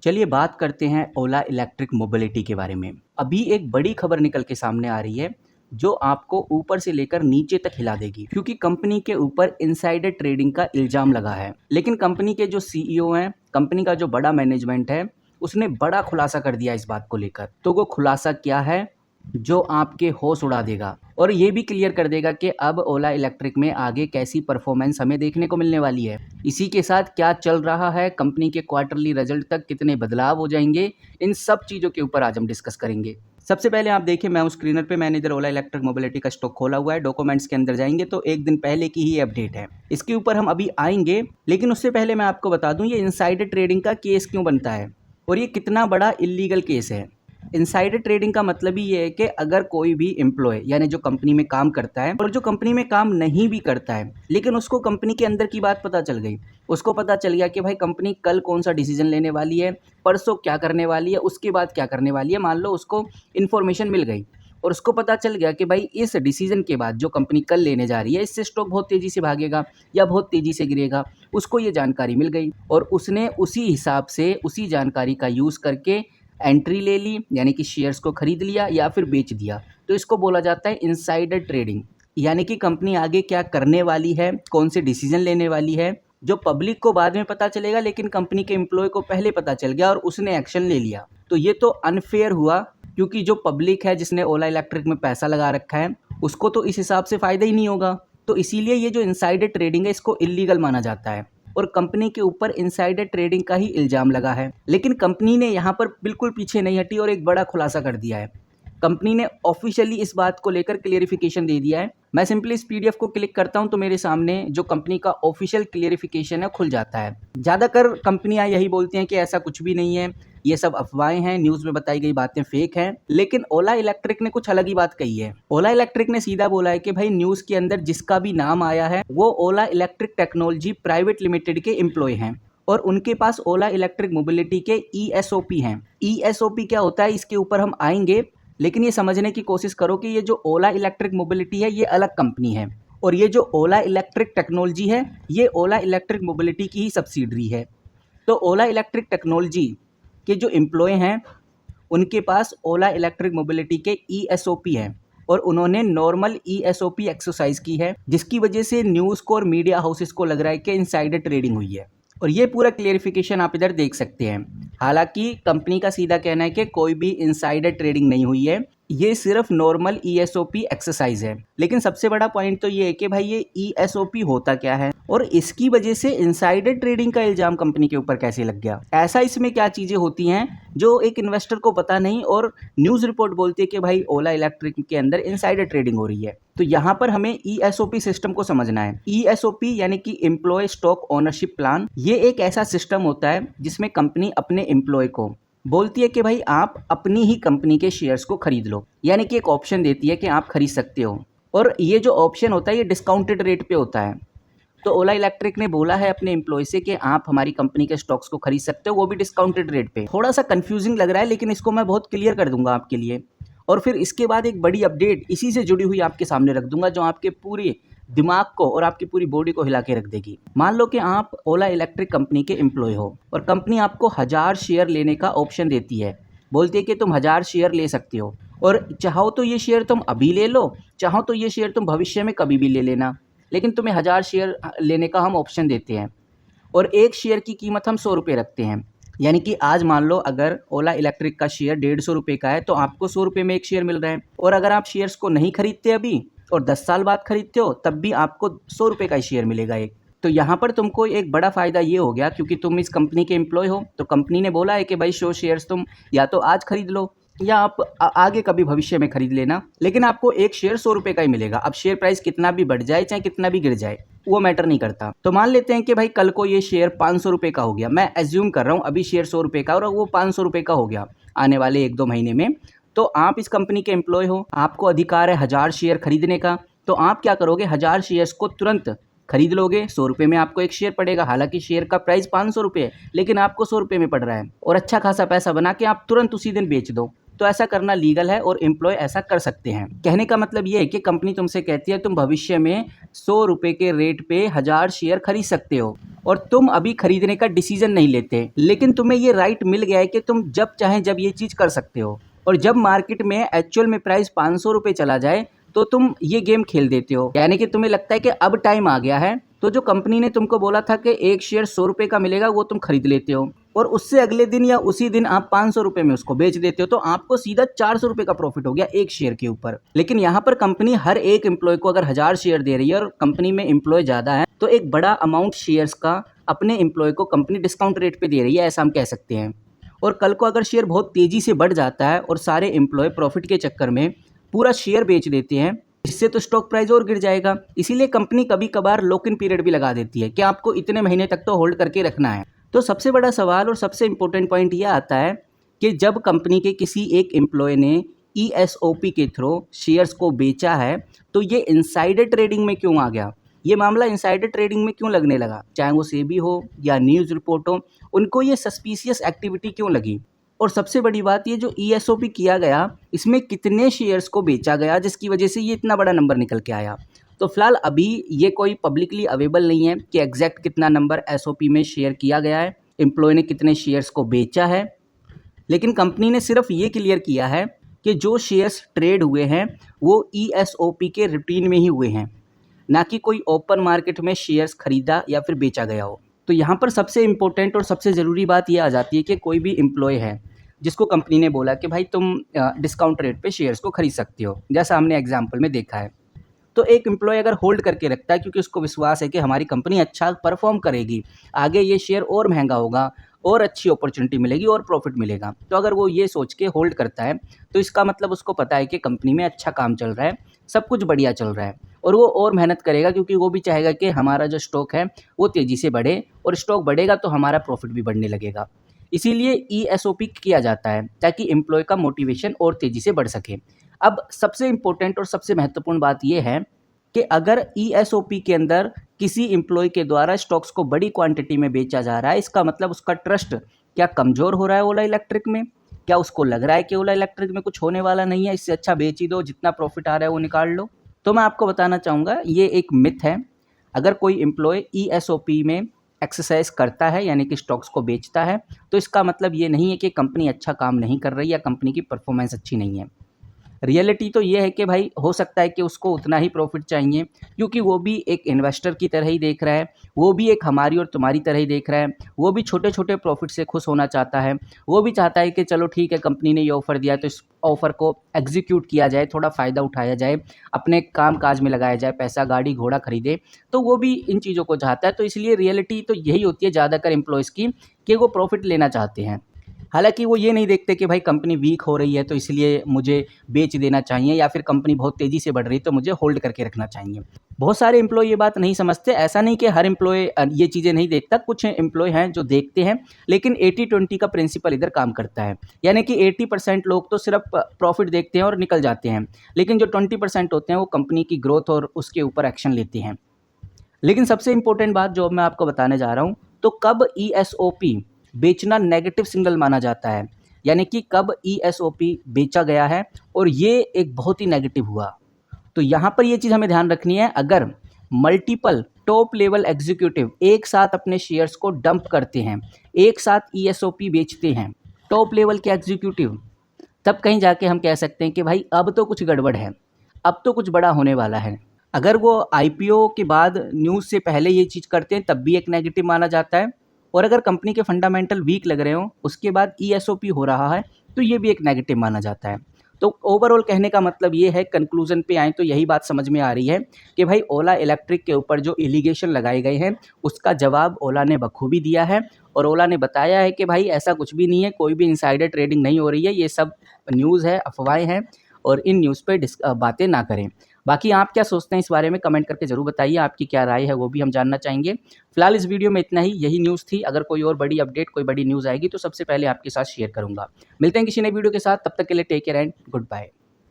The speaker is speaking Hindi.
चलिए बात करते हैं ओला इलेक्ट्रिक मोबिलिटी के बारे में। अभी एक बड़ी खबर निकल के सामने आ रही है जो आपको ऊपर से लेकर नीचे तक हिला देगी, क्योंकि कंपनी के ऊपर इनसाइडर ट्रेडिंग का इल्जाम लगा है। लेकिन कंपनी के जो सीईओ हैं, कंपनी का जो बड़ा मैनेजमेंट है, उसने बड़ा खुलासा कर दिया इस बात को लेकर। तो वो खुलासा क्या है जो आपके होश उड़ा देगा और ये भी क्लियर कर देगा कि अब ओला इलेक्ट्रिक में आगे कैसी परफॉर्मेंस हमें देखने को मिलने वाली है। इसी के साथ क्या चल रहा है, कंपनी के क्वार्टरली रिजल्ट तक कितने बदलाव हो जाएंगे, इन सब चीज़ों के ऊपर आज हम डिस्कस करेंगे। सबसे पहले आप देखिए, मैं उस स्क्रीनर पे मैंने इधर ओला इलेक्ट्रिक मोबिलिटी का स्टॉक खोला हुआ है। डॉक्यूमेंट्स के अंदर जाएंगे तो एक दिन पहले की ही अपडेट है, इसके ऊपर हम अभी आएंगे। लेकिन उससे पहले मैं आपको बता दूं ये इनसाइडर ट्रेडिंग का केस क्यों बनता है और ये कितना बड़ा इलीगल केस है। इनसाइडर ट्रेडिंग का मतलब ही ये है कि अगर कोई भी एम्प्लॉय यानी जो कंपनी में काम करता है और जो कंपनी में काम नहीं भी करता है, लेकिन उसको कंपनी के अंदर की बात पता चल गई, उसको पता चल गया कि भाई कंपनी कल कौन सा डिसीजन लेने वाली है, परसों क्या करने वाली है, उसके बाद क्या करने वाली है। मान लो उसको इन्फॉर्मेशन मिल गई और उसको पता चल गया कि भाई इस डिसीजन के बाद जो कंपनी कल लेने जा रही है इससे स्टॉक बहुत तेज़ी से भागेगा या बहुत तेज़ी से गिरेगा, उसको ये जानकारी मिल गई और उसने उसी हिसाब से उसी जानकारी का यूज़ करके एंट्री ले ली, यानी कि शेयर्स को खरीद लिया या फिर बेच दिया। तो इसको बोला जाता है इनसाइडर ट्रेडिंग। यानी कि कंपनी आगे क्या करने वाली है, कौन से डिसीजन लेने वाली है, जो पब्लिक को बाद में पता चलेगा लेकिन कंपनी के एम्प्लॉय को पहले पता चल गया और उसने एक्शन ले लिया। तो ये तो अनफेयर हुआ, क्योंकि जो पब्लिक है जिसने ओला इलेक्ट्रिक में पैसा लगा रखा है उसको तो इस हिसाब से फ़ायदा ही नहीं होगा। तो इसीलिए ये जो इनसाइडर ट्रेडिंग है इसको इलीगल माना जाता है और कंपनी के ऊपर इनसाइडर ट्रेडिंग का ही इल्जाम लगा है। लेकिन कंपनी ने यहाँ पर बिल्कुल पीछे नहीं हटी और एक बड़ा खुलासा कर दिया है। कंपनी ने ऑफिशियली इस बात को लेकर क्लियरिफिकेशन दे दिया है। मैं सिंपली इस पीडीएफ को क्लिक करता हूं तो मेरे सामने जो कंपनी का ऑफिशियल क्लियरिफिकेशन है खुल जाता है। ज़्यादातर कंपनियां यही बोलती हैं कि ऐसा कुछ भी नहीं है, ये सब अफवाहें हैं, न्यूज़ में बताई गई बातें फेक हैं। लेकिन ओला इलेक्ट्रिक ने कुछ अलग ही बात कही है। ओला इलेक्ट्रिक ने सीधा बोला है कि भाई न्यूज़ के अंदर जिसका भी नाम आया है वो ओला इलेक्ट्रिक टेक्नोलॉजी प्राइवेट लिमिटेड के एम्प्लॉय हैं और उनके पास ओला इलेक्ट्रिक मोबिलिटी के ESOP हैं। ESOP क्या होता है इसके ऊपर हम आएंगे, लेकिन ये समझने की कोशिश करो कि ये जो ओला इलेक्ट्रिक मोबिलिटी है ये अलग कंपनी है और ये जो ओला इलेक्ट्रिक टेक्नोलॉजी है ये ओला इलेक्ट्रिक मोबिलिटी की ही सब्सिडरी है। तो ओला इलेक्ट्रिक टेक्नोलॉजी के जो एम्प्लॉय हैं उनके पास ओला इलेक्ट्रिक मोबिलिटी के ESOP हैं और उन्होंने नॉर्मल ESOP एक्सरसाइज की है, जिसकी वजह से न्यूज़ को और मीडिया हाउसेस को लग रहा है कि इनसाइडर ट्रेडिंग हुई है। और ये पूरा क्लियरिफिकेशन आप इधर देख सकते हैं। हालांकि कंपनी का सीधा कहना है कि कोई भी इनसाइडर ट्रेडिंग नहीं हुई है, ये सिर्फ नॉर्मल ESOP एक्सरसाइज है। लेकिन सबसे बड़ा पॉइंट तो ये है कि भाई ये ESOP होता क्या है और इसकी वजह से इनसाइडर ट्रेडिंग का इल्जाम कंपनी के ऊपर कैसे लग गया। ऐसा इसमें क्या चीज़ें होती हैं जो एक इन्वेस्टर को पता नहीं और न्यूज़ रिपोर्ट बोलती है कि भाई ओला इलेक्ट्रिक के अंदर इनसाइडर ट्रेडिंग हो रही है। तो यहाँ पर हमें ESOP सिस्टम को समझना है। ESOP यानी कि एम्प्लॉय स्टॉक ओनरशिप प्लान, ये एक ऐसा सिस्टम होता है जिसमें कंपनी अपने एम्प्लॉय को बोलती है कि भाई आप अपनी ही कंपनी के शेयर्स को खरीद लो, यानी कि एक ऑप्शन देती है कि आप खरीद सकते हो और ये जो ऑप्शन होता है ये डिस्काउंटेड रेट पे होता है। तो ओला इलेक्ट्रिक ने बोला है अपने एम्प्लॉय से कि आप हमारी कंपनी के स्टॉक्स को खरीद सकते हो, वो भी डिस्काउंटेड रेट पे। थोड़ा सा कंफ्यूजिंग लग रहा है लेकिन इसको मैं बहुत क्लियर कर दूंगा आपके लिए और फिर इसके बाद एक बड़ी अपडेट इसी से जुड़ी हुई आपके सामने रख दूंगा जो आपके पूरे दिमाग को और आपकी पूरी बॉडी को हिला के रख देगी। मान लो कि आप ओला इलेक्ट्रिक कंपनी के एम्प्लॉय हो और कंपनी आपको 1000 शेयर लेने का ऑप्शन देती है, बोलती है कि तुम 1000 शेयर ले सकते हो और चाहो तो ये शेयर तुम अभी ले लो, चाहो तो ये शेयर तुम भविष्य में कभी भी ले लेना, लेकिन तुम्हें 1000 शेयर लेने का हम ऑप्शन देते हैं और एक शेयर की कीमत हम 100 रुपये रखते हैं। यानी कि आज मान लो अगर ओला इलेक्ट्रिक का शेयर 150 रुपये का है तो आपको 100 रुपये में एक शेयर मिल रहा है और अगर आप शेयर्स को नहीं खरीदते अभी और 10 साल बाद खरीदते हो तब भी आपको 100 रुपये का ही शेयर मिलेगा एक। तो यहाँ पर तुमको एक बड़ा फ़ायदा ये हो गया, क्योंकि तुम इस कंपनी के एम्प्लॉय हो तो कंपनी ने बोला है कि भाई 100 शेयर्स तुम या तो आज खरीद लो या आप आगे कभी भविष्य में खरीद लेना, लेकिन आपको एक शेयर 100 रुपये का ही मिलेगा। अब शेयर प्राइस कितना भी बढ़ जाए चाहे कितना भी गिर जाए वो मैटर नहीं करता। तो मान लेते हैं कि भाई कल को ये शेयर 500 रुपये का हो गया, मैं एज्यूम कर रहा हूँ अभी शेयर 100 रुपये का और वो 500 रुपये का हो गया आने वाले 1-2 महीने में। तो आप इस कंपनी के एम्प्लॉय हो, आपको अधिकार है 1000 शेयर खरीदने का। तो आप क्या करोगे, 1000 शेयर्स को तुरंत खरीद लोगे। 100 रुपये में आपको एक शेयर पड़ेगा, हालांकि शेयर का प्राइस 500 रुपये है लेकिन आपको 100 रुपये में पड़ रहा है और अच्छा खासा पैसा बना के आप तुरंत उसी दिन बेच दो। तो ऐसा करना लीगल है और एम्प्लॉय ऐसा कर सकते हैं। कहने का मतलब ये है कि कंपनी तुमसे कहती है तुम भविष्य में 100 रुपये के रेट पे 1000 शेयर खरीद सकते हो और तुम अभी खरीदने का डिसीजन नहीं लेते, लेकिन तुम्हें ये राइट मिल गया है कि तुम जब चाहे जब ये चीज़ कर सकते हो। और जब मार्केट में एक्चुअल में प्राइस 500 रुपये चला जाए तो तुम ये गेम खेल देते हो, यानी कि तुम्हें लगता है कि अब टाइम आ गया है, तो जो कंपनी ने तुमको बोला था कि एक शेयर 100 रुपये का मिलेगा वो तुम खरीद लेते हो और उससे अगले दिन या उसी दिन आप 500 रुपये में उसको बेच देते हो, तो आपको सीधा 400 रुपये का प्रॉफिट हो गया एक शेयर के ऊपर। लेकिन यहाँ पर कंपनी हर एक एम्प्लॉय को अगर 1000 शेयर दे रही है और कंपनी में एम्प्लॉय ज़्यादा है तो एक बड़ा अमाउंट शेयर्स का अपने एम्प्लॉय को कंपनी डिस्काउंट रेट पे दे रही है, ऐसा हम कह सकते हैं। और कल को अगर शेयर बहुत तेज़ी से बढ़ जाता है और सारे एम्प्लॉय प्रॉफिट के चक्कर में पूरा शेयर बेच देते हैं, इससे तो स्टॉक प्राइस और गिर जाएगा। इसीलिए कंपनी कभी कभार लॉक इन पीरियड भी लगा देती है कि आपको इतने महीने तक तो होल्ड करके रखना है। तो सबसे बड़ा सवाल और सबसे इम्पोर्टेंट पॉइंट यह आता है कि जब कंपनी के किसी एक एम्प्लॉय ने ESOP के थ्रू शेयर्स को बेचा है तो ये इनसाइडर ट्रेडिंग में क्यों आ गया, ये मामला इनसाइडर ट्रेडिंग में क्यों लगने लगा, चाहे वो सेबी हो या न्यूज़ रिपोर्ट हो, उनको ये सस्पिशियस एक्टिविटी क्यों लगी। और सबसे बड़ी बात ये जो ESOP किया गया इसमें कितने शेयर्स को बेचा गया जिसकी वजह से ये इतना बड़ा नंबर निकल के आया। तो फिलहाल अभी ये कोई पब्लिकली अवेलेबल नहीं है कि एग्जैक्ट कितना नंबर SOP में शेयर किया गया है, एम्प्लॉय ने कितने शेयर्स को बेचा है, लेकिन कंपनी ने सिर्फ ये क्लियर किया है कि जो शेयर्स ट्रेड हुए हैं वो ESOP के रूटीन में ही हुए हैं, ना कि कोई ओपन मार्केट में शेयर्स खरीदा या फिर बेचा गया हो। तो यहाँ पर सबसे इम्पोर्टेंट और सबसे ज़रूरी बात ये आ जाती है कि कोई भी एम्प्लॉय है जिसको कंपनी ने बोला कि भाई तुम डिस्काउंट रेट पे शेयर्स को खरीद सकते हो, जैसा हमने एग्जांपल में देखा है, तो एक एम्प्लॉय अगर होल्ड करके रखता है क्योंकि उसको विश्वास है कि हमारी कंपनी अच्छा परफॉर्म करेगी, आगे ये शेयर और महंगा होगा और अच्छी अपॉर्चुनिटी मिलेगी और प्रॉफिट मिलेगा, तो अगर वो ये सोच के होल्ड करता है तो इसका मतलब उसको पता है कि कंपनी में अच्छा काम चल रहा है, सब कुछ बढ़िया चल रहा है और वो और मेहनत करेगा क्योंकि वो भी चाहेगा कि हमारा जो स्टॉक है वो तेज़ी से बढ़े और स्टॉक बढ़ेगा तो हमारा प्रॉफिट भी बढ़ने लगेगा। इसीलिए ESOP किया जाता है ताकि एम्प्लॉय का मोटिवेशन और तेज़ी से बढ़ सके। अब सबसे इम्पोर्टेंट और सबसे महत्वपूर्ण बात यह है कि अगर ESOP के अंदर किसी एम्प्लॉय के द्वारा स्टॉक्स को बड़ी क्वांटिटी में बेचा जा रहा है, इसका मतलब उसका ट्रस्ट क्या कमज़ोर हो रहा है ओला इलेक्ट्रिक में, क्या उसको लग रहा है कि ओला इलेक्ट्रिक में कुछ होने वाला नहीं है, इससे अच्छा बेच ही दो, जितना प्रॉफिट आ रहा है वो निकाल लो। तो मैं आपको बताना चाहूँगा ये एक मिथ है। अगर कोई एम्प्लॉय ESOP में एक्सरसाइज करता है यानी कि स्टॉक्स को बेचता है तो इसका मतलब ये नहीं है कि कंपनी अच्छा काम नहीं कर रही या कंपनी की परफॉर्मेंस अच्छी नहीं है। रियलिटी तो ये है कि भाई हो सकता है कि उसको उतना ही प्रॉफिट चाहिए क्योंकि वो भी एक इन्वेस्टर की तरह ही देख रहा है, वो भी एक हमारी और तुम्हारी तरह ही देख रहा है, वो भी छोटे छोटे प्रॉफिट से खुश होना चाहता है, वो भी चाहता है कि चलो ठीक है कंपनी ने ये ऑफ़र दिया है तो इस ऑफ़र को एग्जीक्यूट किया जाए, थोड़ा फ़ायदा उठाया जाए, अपने काम काज में लगाया जाए, पैसा गाड़ी घोड़ा खरीदे, तो वो भी इन चीज़ों को चाहता है। तो इसलिए रियलिटी तो यही होती है ज़्यादातर एम्प्लॉयज़ की कि वो प्रॉफिट लेना चाहते हैं, हालांकि वो ये नहीं देखते कि भाई कंपनी वीक हो रही है तो इसलिए मुझे बेच देना चाहिए या फिर कंपनी बहुत तेज़ी से बढ़ रही है तो मुझे होल्ड करके रखना चाहिए। बहुत सारे एम्प्लॉय ये बात नहीं समझते। ऐसा नहीं कि हर एम्प्लॉय ये चीज़ें नहीं देखता, कुछ एम्प्लॉय हैं जो देखते हैं, लेकिन 80-20 का प्रिंसिपल इधर काम करता है, यानी कि 80% लोग तो सिर्फ प्रॉफिट देखते हैं और निकल जाते हैं, लेकिन जो 20% होते हैं वो कंपनी की ग्रोथ और उसके ऊपर एक्शन लेते हैं। लेकिन सबसे इंपॉर्टेंट बात जो मैं आपको बताने जा रहा हूँ, तो कब ESOP बेचना नेगेटिव सिग्नल माना जाता है, यानी कि कब ESOP बेचा गया है और ये एक बहुत ही नेगेटिव हुआ। तो यहाँ पर ये चीज़ हमें ध्यान रखनी है, अगर मल्टीपल टॉप लेवल एग्जीक्यूटिव एक साथ अपने शेयर्स को डंप करते हैं, एक साथ ESOP बेचते हैं, टॉप लेवल के एग्जीक्यूटिव, तब कहीं जाके हम कह सकते हैं कि भाई अब तो कुछ गड़बड़ है, अब तो कुछ बड़ा होने वाला है। अगर वो IPO के बाद न्यूज़ से पहले ये चीज़ करते हैं तब भी एक नेगेटिव माना जाता है, और अगर कंपनी के फंडामेंटल वीक लग रहे हो उसके बाद ESOP हो रहा है तो ये भी एक नेगेटिव माना जाता है। तो ओवरऑल कहने का मतलब ये है, कंक्लूजन पे आए तो यही बात समझ में आ रही है कि भाई ओला इलेक्ट्रिक के ऊपर जो एलिगेशन लगाए गए हैं उसका जवाब ओला ने बखूबी दिया है, और ओला ने बताया है कि भाई ऐसा कुछ भी नहीं है, कोई भी इनसाइडर ट्रेडिंग नहीं हो रही है, ये सब न्यूज़ है, अफवाहें हैं, और इन न्यूज़ पे बातें ना करें। बाकी आप क्या सोचते हैं इस बारे में कमेंट करके ज़रूर बताइए, आपकी क्या राय है वो भी हम जानना चाहेंगे। फिलहाल इस वीडियो में इतना ही, यही न्यूज़ थी। अगर कोई और बड़ी अपडेट, कोई बड़ी न्यूज़ आएगी तो सबसे पहले आपके साथ शेयर करूंगा। मिलते हैं किसी नए वीडियो के साथ, तब तक के लिए take care and good bye.